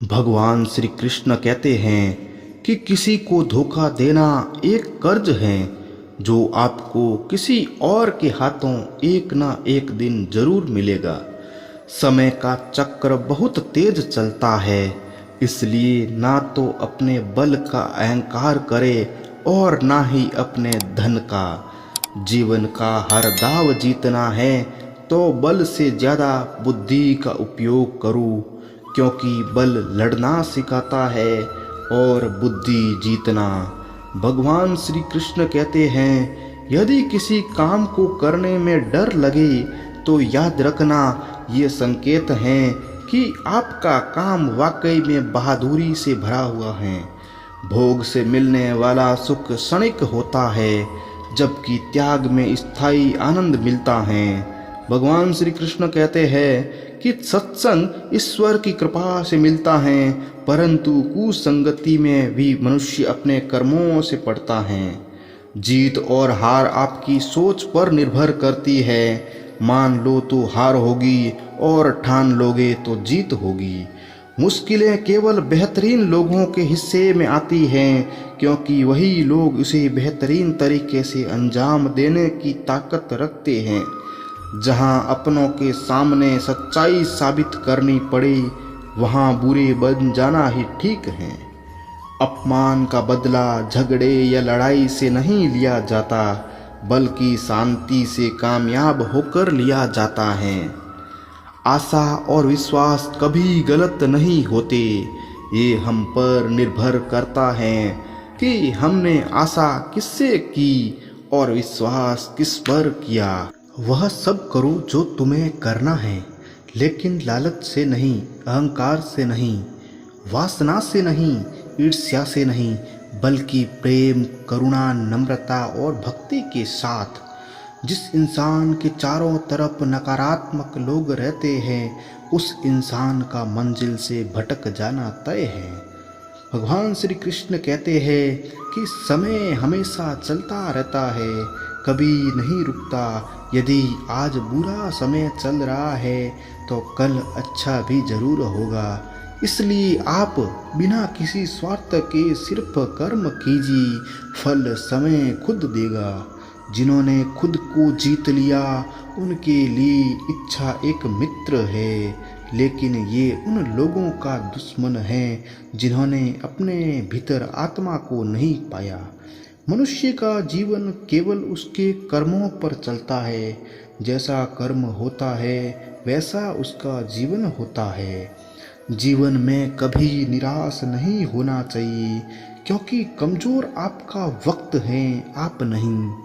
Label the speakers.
Speaker 1: भगवान श्री कृष्ण कहते हैं कि किसी को धोखा देना एक कर्ज है जो आपको किसी और के हाथों एक ना एक दिन जरूर मिलेगा। समय का चक्र बहुत तेज चलता है, इसलिए ना तो अपने बल का अहंकार करे और ना ही अपने धन का। जीवन का हर दाव जीतना है तो बल से ज़्यादा बुद्धि का उपयोग करूं, क्योंकि बल लड़ना सिखाता है और बुद्धि जीतना। भगवान श्री कृष्ण कहते हैं, यदि किसी काम को करने में डर लगे तो याद रखना ये संकेत हैं कि आपका काम वाकई में बहादुरी से भरा हुआ है। भोग से मिलने वाला सुख क्षणिक होता है, जबकि त्याग में स्थायी आनंद मिलता है। भगवान श्री कृष्ण कहते हैं कि सत्संग ईश्वर की कृपा से मिलता है, परंतु कुसंगति में भी मनुष्य अपने कर्मों से पड़ता है। जीत और हार आपकी सोच पर निर्भर करती है। मान लो तो हार होगी और ठान लोगे तो जीत होगी। मुश्किलें केवल बेहतरीन लोगों के हिस्से में आती हैं, क्योंकि वही लोग उसे बेहतरीन तरीके से अंजाम देने की ताकत रखते हैं। जहां अपनों के सामने सच्चाई साबित करनी पड़े, वहां बुरे बन जाना ही ठीक है। अपमान का बदला झगड़े या लड़ाई से नहीं लिया जाता, बल्कि शांति से कामयाब होकर लिया जाता है। आशा और विश्वास कभी गलत नहीं होते, ये हम पर निर्भर करता है कि हमने आशा किससे की और विश्वास किस पर किया। वह सब करो जो तुम्हें करना है, लेकिन लालच से नहीं, अहंकार से नहीं, वासना से नहीं, ईर्ष्या से नहीं, बल्कि प्रेम, करुणा, नम्रता और भक्ति के साथ। जिस इंसान के चारों तरफ नकारात्मक लोग रहते हैं, उस इंसान का मंजिल से भटक जाना तय है। भगवान श्री कृष्ण कहते हैं कि समय हमेशा चलता रहता है, कभी नहीं रुकता। यदि आज बुरा समय चल रहा है तो कल अच्छा भी जरूर होगा। इसलिए आप बिना किसी स्वार्थ के सिर्फ कर्म कीजिए, फल समय खुद देगा। जिन्होंने खुद को जीत लिया उनके लिए इच्छा एक मित्र है, लेकिन ये उन लोगों का दुश्मन है जिन्होंने अपने भीतर आत्मा को नहीं पाया। मनुष्य का जीवन केवल उसके कर्मों पर चलता है। जैसा कर्म होता है वैसा उसका जीवन होता है। जीवन में कभी निराश नहीं होना चाहिए, क्योंकि कमज़ोर आपका वक्त है, आप नहीं।